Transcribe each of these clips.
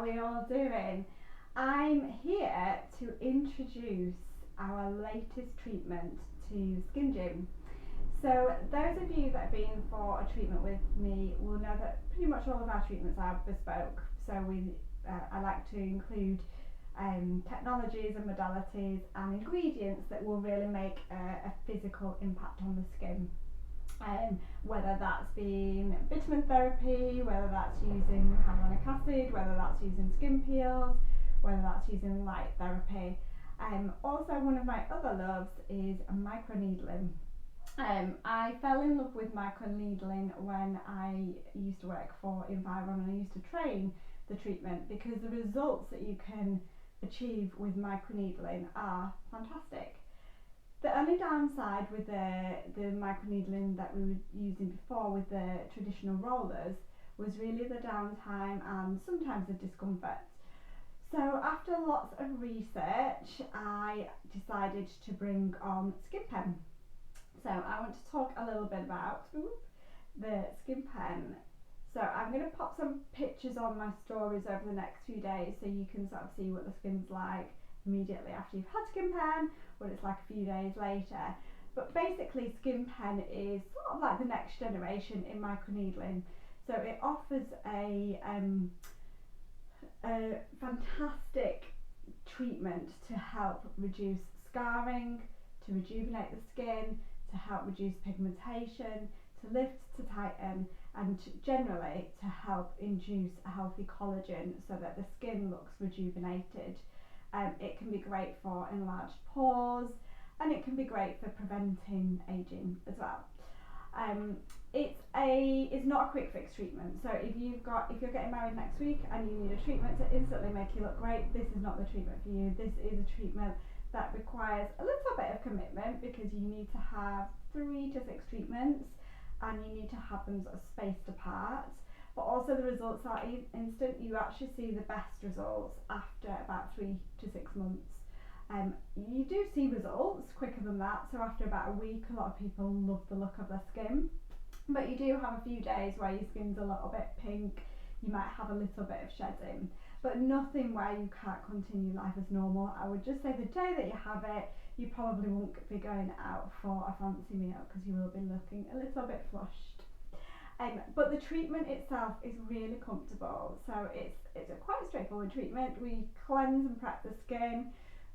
we all doing? I'm here to introduce our latest treatment to Skin Gym. So those of you that have been for a treatment with me will know that pretty much all of our treatments are bespoke. So I like to include technologies and modalities and ingredients that will really make a physical impact on the skin. Whether that's been vitamin therapy, whether that's using hyaluronic acid, whether that's using skin peels, whether that's using light therapy. Also, one of my other loves is microneedling. I fell in love with microneedling when I used to work for Environ and I used to train the treatment because the results that you can achieve with microneedling are fantastic. The only downside with the microneedling that we were using before with the traditional rollers was really the downtime and sometimes the discomfort. So after lots of research, I decided to bring on SkinPen. So I want to talk a little bit about the SkinPen. So I'm going to pop some pictures on my stories over the next few days so you can sort of see what the skin's like immediately after you've had SkinPen, what it's like a few days later. But basically SkinPen is sort of like the next generation in microneedling. So it offers a fantastic treatment to help reduce scarring, to rejuvenate the skin, to help reduce pigmentation, to lift, to tighten, and generally to help induce a healthy collagen so that the skin looks rejuvenated. It can be great for enlarged pores and it can be great for preventing aging as well. It's not a quick fix treatment. So if you're getting married next week and you need a treatment to instantly make you look great, this is not the treatment for you. This is a treatment that requires a little bit of commitment because you need to have 3 to 6 treatments and you need to have them sort of spaced apart. But also the results are instant. You actually see the best results after about 3 to 6 months. You do see results quicker than that, so after about a week a lot of people love the look of their skin, but you do have a few days where your skin's a little bit pink, you might have a little bit of shedding, but nothing where you can't continue life as normal. I would just say the day that you have it, you probably won't be going out for a fancy meal because you will be looking a little bit flushed. But the treatment itself is really comfortable, so it's a quite straightforward treatment. We cleanse and prep the skin,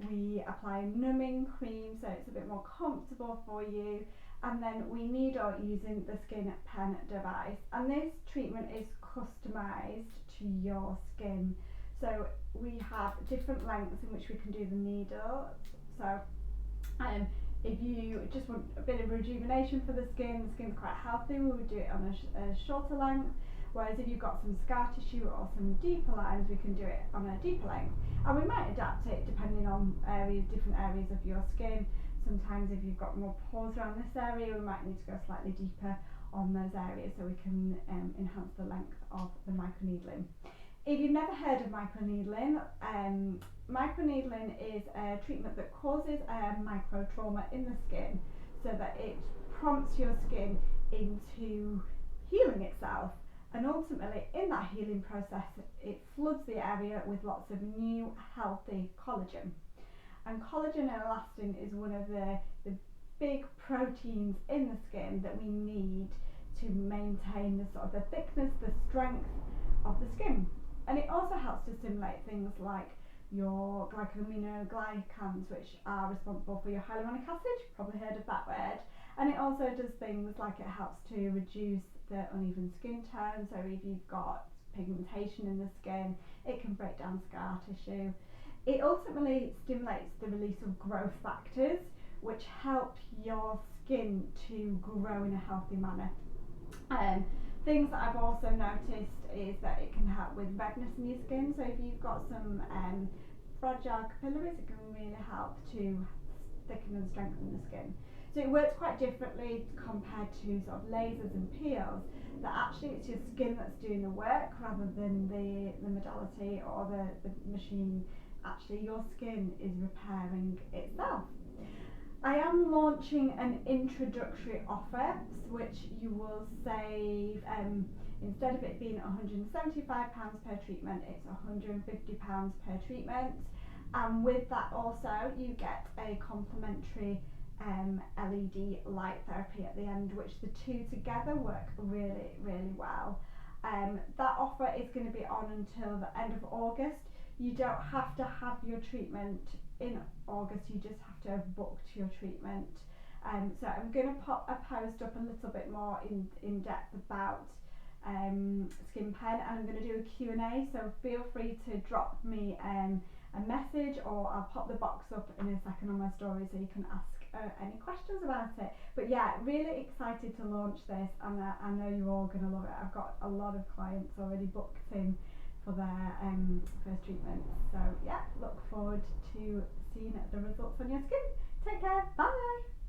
we apply a numbing cream so it's a bit more comfortable for you, and then we needle using the SkinPen device, and this treatment is customised to your skin. So we have different lengths in which we can do the needle. So if you just want a bit of rejuvenation for the skin's quite healthy, we would do it on a shorter length. Whereas if you've got some scar tissue or some deeper lines, we can do it on a deeper length. And we might adapt it depending on different areas of your skin. Sometimes if you've got more pores around this area, we might need to go slightly deeper on those areas so we can enhance the length of the microneedling. If you've never heard of microneedling, microneedling is a treatment that causes a micro trauma in the skin so that it prompts your skin into healing itself, and ultimately in that healing process it floods the area with lots of new healthy collagen. And collagen and elastin is one of the big proteins in the skin that we need to maintain the sort of the thickness, the strength of the skin. And it also helps to stimulate things like your glycosaminoglycans, which are responsible for your hyaluronic acid. You've probably heard of that word. And it also does things like it helps to reduce the uneven skin tone. So if you've got pigmentation in the skin, it can break down scar tissue. It ultimately stimulates the release of growth factors, which help your skin to grow in a healthy manner. Things that I've also noticed is that it can help with redness in your skin. So if you've got some fragile capillaries, it can really help to thicken and strengthen the skin. So it works quite differently compared to sort of lasers and peels, that actually it's your skin that's doing the work rather than the modality or the machine. Actually your skin is repairing itself. I am launching an introductory offer which you will save instead of it being £175 per treatment, it's £150 per treatment. And with that also you get a complimentary LED light therapy at the end, which the two together work really, really well. That offer is going to be on until the end of August. You don't have to have your treatment in August, you just have to have booked your treatment. So I'm going to pop a post up a little bit more in depth about SkinPen, and I'm going to do a Q&A, so feel free to drop me a message, or I'll pop the box up in a second on my story so you can ask any questions about it. But yeah, really excited to launch this, and I know you're all going to love it. I've got a lot of clients already booked in for their first treatment, so yeah, look forward to seeing the results on your skin. Take care, bye.